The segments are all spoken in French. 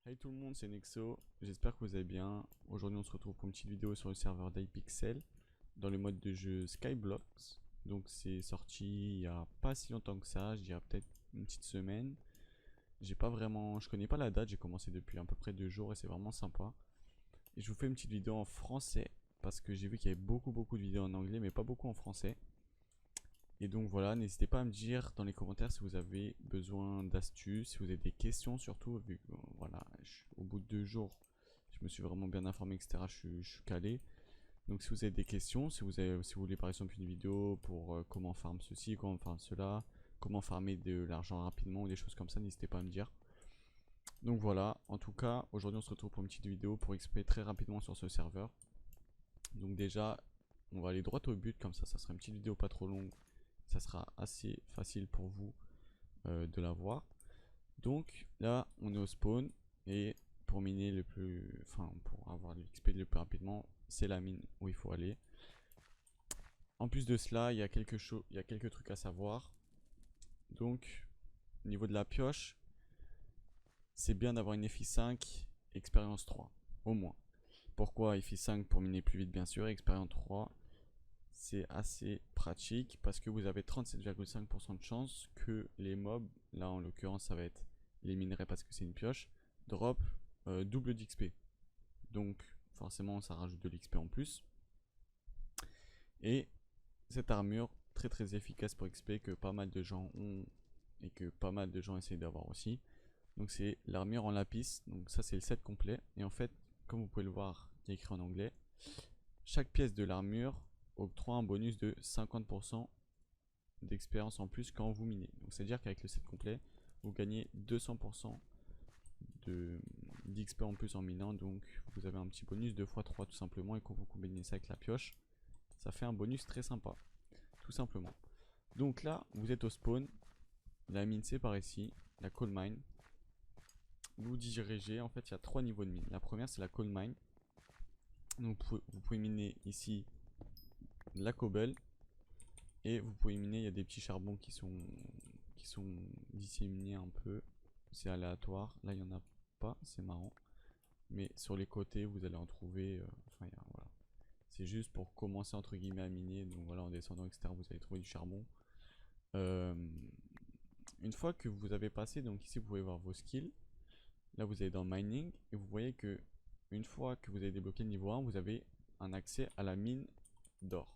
Hey tout le monde, c'est Nexo, j'espère que vous allez bien. Aujourd'hui on se retrouve pour une petite vidéo sur le serveur d'iPixel dans le mode de jeu Skyblocks. Donc c'est sorti il y a pas si longtemps que ça, je dirais peut-être une petite semaine. Je connais pas la date, j'ai commencé depuis à peu près 2 jours et c'est vraiment sympa. Et je vous fais une petite vidéo en français parce que j'ai vu qu'il y avait beaucoup de vidéos en anglais mais pas beaucoup en français. Et donc voilà, n'hésitez pas à me dire dans les commentaires si vous avez besoin d'astuces, si vous avez des questions surtout, vu que voilà, au bout de 2 jours, je me suis vraiment bien informé, etc. Je suis calé. Donc si vous avez des questions, si vous voulez par exemple une vidéo pour comment farm ceci, comment farm cela, comment farmer de l'argent rapidement ou des choses comme ça, n'hésitez pas à me dire. Donc voilà, en tout cas, aujourd'hui on se retrouve pour une petite vidéo pour expliquer très rapidement sur ce serveur. Donc déjà, on va aller droit au but, comme ça sera une petite vidéo pas trop longue. Ça sera assez facile pour vous de la voir. Donc là, on est au spawn et pour miner le plus, enfin pour avoir l'XP le plus rapidement, c'est la mine où il faut aller. En plus de cela, il y a quelques trucs à savoir. Donc, au niveau de la pioche, c'est bien d'avoir une FI 5 expérience 3 au moins. Pourquoi FI 5 pour miner plus vite bien sûr, expérience 3 c'est assez pratique parce que vous avez 37,5% de chance que les mobs, là en l'occurrence ça va être les minerais parce que c'est une pioche, drop double d'XP. Donc forcément ça rajoute de l'XP en plus. Et cette armure très efficace pour XP que pas mal de gens ont et que pas mal de gens essayent d'avoir aussi. Donc c'est l'armure en lapis, donc ça c'est le set complet. Et en fait, comme vous pouvez le voir, il est écrit en anglais, chaque pièce de l'armure octroie un bonus de 50% d'expérience en plus quand vous minez. Donc c'est à dire qu'avec le set complet, vous gagnez 200% d'XP en plus en minant. Donc vous avez un petit bonus 2 x 3 tout simplement. Et quand vous combinez ça avec la pioche, ça fait un bonus très sympa. Tout simplement. Donc là, vous êtes au spawn. La mine c'est par ici, la coal mine. Vous dirigez, en fait il y a 3 niveaux de mine. La première c'est la coal mine. Donc vous pouvez miner ici la cobble. Et vous pouvez miner, il y a des petits charbons qui sont disséminés un peu. C'est aléatoire. Là, il n'y en a pas, c'est marrant. Mais sur les côtés, vous allez en trouver. Enfin, voilà. C'est juste pour commencer entre guillemets à miner. Donc voilà, en descendant, etc., vous allez trouver du charbon. Euh, une fois que vous avez passé, donc ici, vous pouvez voir vos skills. Là, vous allez dans mining. Et vous voyez que une fois que vous avez débloqué le niveau 1, vous avez un accès à la mine d'or.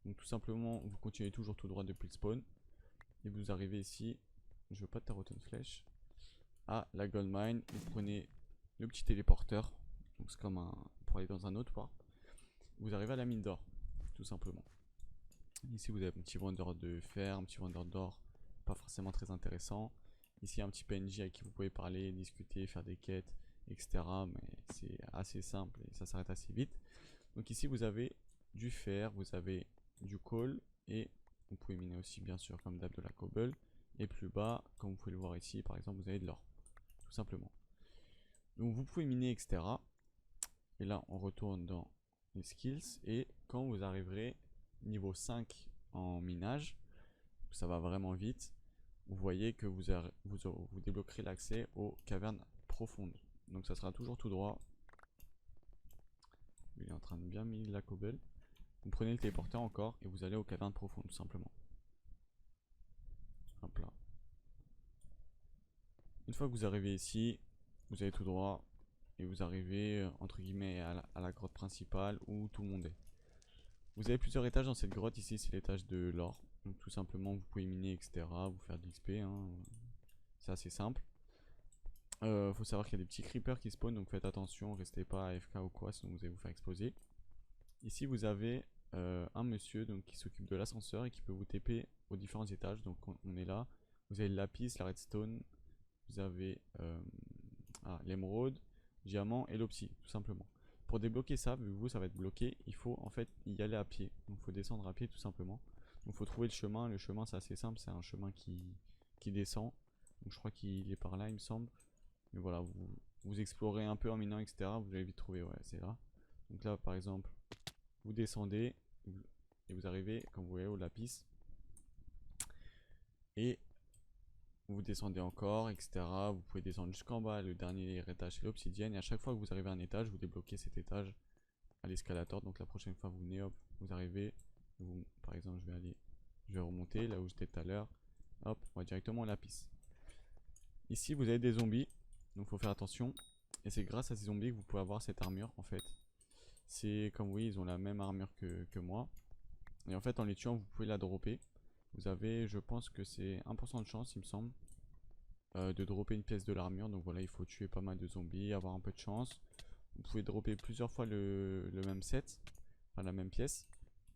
Donc tout simplement, vous continuez toujours tout droit depuis le spawn. Et vous arrivez ici, je veux pas de taroter une flèche, à la gold mine. Vous prenez le petit téléporteur, donc c'est comme un, pour aller dans un autre port. Vous arrivez à la mine d'or, tout simplement. Ici vous avez un petit vendeur de fer, un petit vendeur d'or, pas forcément très intéressant. Ici un petit PNJ avec qui vous pouvez parler, discuter, faire des quêtes, etc. Mais c'est assez simple et ça s'arrête assez vite. Donc ici vous avez du fer, vous avez du coal et vous pouvez miner aussi bien sûr comme d'hab de la cobble. Et plus bas, comme vous pouvez le voir ici, par exemple, vous avez de l'or, tout simplement. Donc vous pouvez miner, etc. Et là, on retourne dans les skills. Et quand vous arriverez niveau 5 en minage, ça va vraiment vite. Vous voyez que vous débloquerez l'accès aux cavernes profondes. Donc ça sera toujours tout droit. Il est en train de bien miner la cobble. Vous prenez le téléporteur encore et vous allez aux cavernes profondes, tout simplement. Hop là. Une fois que vous arrivez ici, vous allez tout droit et vous arrivez entre guillemets à la grotte principale où tout le monde est. Vous avez plusieurs étages dans cette grotte. Ici c'est l'étage de l'or. Donc tout simplement vous pouvez miner, etc. Vous faire de l'XP, hein. C'est assez simple. Faut savoir qu'il y a des petits creepers qui spawnent, donc faites attention, restez pas AFK ou quoi, sinon vous allez vous faire exploser. Ici vous avez un monsieur donc, qui s'occupe de l'ascenseur et qui peut vous TP aux différents étages. Donc on est là. Vous avez le lapis, la redstone, vous avez l'émeraude, diamant et l'opsie, tout simplement. Pour débloquer ça, vu que vous ça va être bloqué, il faut en fait y aller à pied. Donc il faut descendre à pied tout simplement. Donc il faut trouver le chemin. Le chemin c'est assez simple, c'est un chemin qui descend. Donc je crois qu'il est par là il me semble. Mais voilà, vous explorez un peu en minant, etc. Vous allez vite trouver, ouais, c'est là. Donc là par exemple, vous descendez et vous arrivez, comme vous voyez, au lapis. Et vous descendez encore, etc. Vous pouvez descendre jusqu'en bas, le dernier étage c'est l'obsidienne, et à chaque fois que vous arrivez à un étage, vous débloquez cet étage à l'escalator. Donc la prochaine fois vous venez, hop, vous arrivez, par exemple je vais remonter là où j'étais tout à l'heure, hop, on va directement au lapis. Ici vous avez des zombies, donc faut faire attention, et c'est grâce à ces zombies que vous pouvez avoir cette armure en fait. C'est comme vous voyez, ils ont la même armure que moi, et en fait en les tuant vous pouvez la dropper. Vous avez, je pense que c'est 1% de chance il me semble, de dropper une pièce de l'armure. Donc voilà, il faut tuer pas mal de zombies, avoir un peu de chance. Vous pouvez dropper plusieurs fois le même set, enfin la même pièce.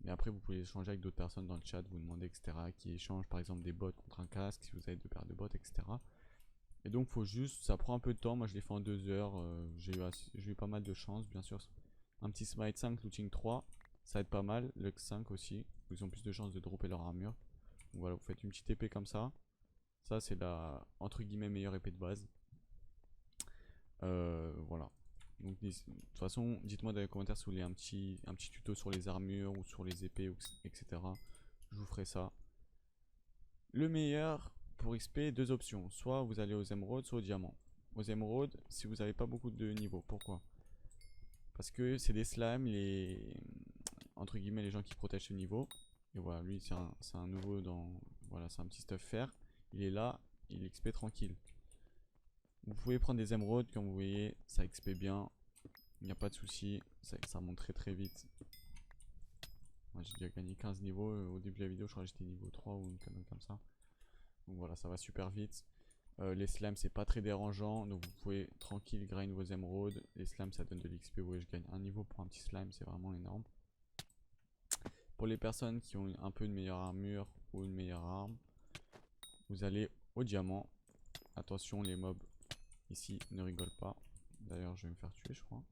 Mais après vous pouvez échanger avec d'autres personnes dans le chat, vous demandez etc. Qui échangent par exemple des bottes contre un casque, si vous avez 2 paires de bottes, etc. Et donc faut juste, ça prend un peu de temps, moi je l'ai fait en 2 heures, j'ai eu pas mal de chance bien sûr. Un petit smite 5, looting 3, ça aide pas mal, lux 5 aussi, ils ont plus de chances de dropper leur armure. Donc voilà, vous faites une petite épée comme ça. Ça c'est la entre guillemets meilleure épée de base. Voilà. Donc de toute façon, dites-moi dans les commentaires si vous voulez un petit tuto sur les armures ou sur les épées, etc. Je vous ferai ça. Le meilleur pour XP, 2 options. Soit vous allez aux émeraudes, soit aux diamants. Aux émeraudes, si vous n'avez pas beaucoup de niveaux. Pourquoi? Parce que c'est des slimes, entre guillemets les gens qui protègent ce niveau. Et voilà, lui c'est un nouveau dans... Voilà, c'est un petit stuff fer. Il est là, il XP tranquille. Vous pouvez prendre des émeraudes, comme vous voyez, ça XP bien. Il n'y a pas de souci, ça monte très vite. Moi j'ai déjà gagné 15 niveaux au début de la vidéo, je crois que j'étais niveau 3 ou une connerie comme ça. Donc voilà, ça va super vite. Les slimes c'est pas très dérangeant, donc vous pouvez tranquille grind vos émeraudes. Les slimes ça donne de l'XP, vous voyez je gagne un niveau pour un petit slime, c'est vraiment énorme. Pour les personnes qui ont un peu une meilleure armure ou une meilleure arme, vous allez au diamant. Attention, les mobs ici ne rigolent pas. D'ailleurs je vais me faire tuer je crois.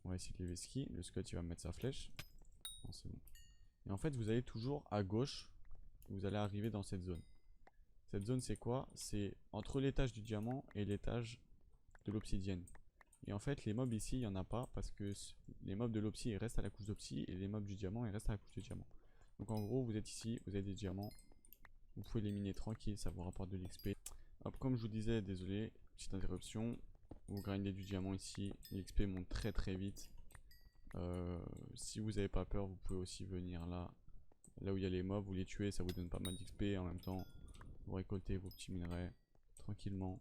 On va essayer de lever ski. Le Scott il va me mettre sa flèche. Non, c'est bon. Et en fait vous allez toujours à gauche. Vous allez arriver dans cette zone. Cette zone c'est quoi? C'est entre l'étage du diamant et l'étage de l'obsidienne. Et en fait les mobs ici il n'y en a pas. Parce que les mobs de l'obsi ils restent à la couche d'obsi. Et les mobs du diamant ils restent à la couche de diamant. Donc en gros vous êtes ici, vous avez des diamants. Vous pouvez les miner tranquille, ça vous rapporte de l'XP. Hop, comme je vous disais, désolé, petite interruption. Vous grindez du diamant ici, l'XP monte très vite. Si vous n'avez pas peur, vous pouvez aussi venir là où il y a les mobs, vous les tuez, ça vous donne pas mal d'XP. En même temps, vous récoltez vos petits minerais tranquillement.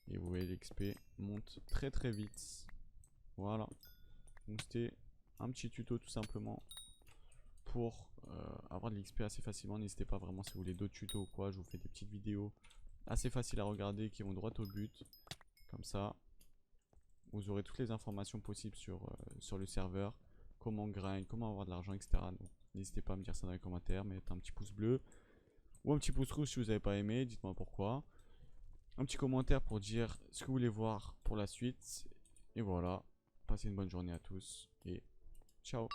Et vous voyez l'XP monte très vite. Voilà. Donc c'était un petit tuto tout simplement pour avoir de l'XP assez facilement. N'hésitez pas vraiment si vous voulez d'autres tutos ou quoi, je vous fais des petites vidéos assez faciles à regarder qui vont droit au but. Comme ça, vous aurez toutes les informations possibles sur le serveur, comment grind, comment avoir de l'argent, etc. Donc n'hésitez pas à me dire ça dans les commentaires, mettez un petit pouce bleu ou un petit pouce rouge si vous n'avez pas aimé, dites-moi pourquoi. Un petit commentaire pour dire ce que vous voulez voir pour la suite. Et voilà, passez une bonne journée à tous et ciao.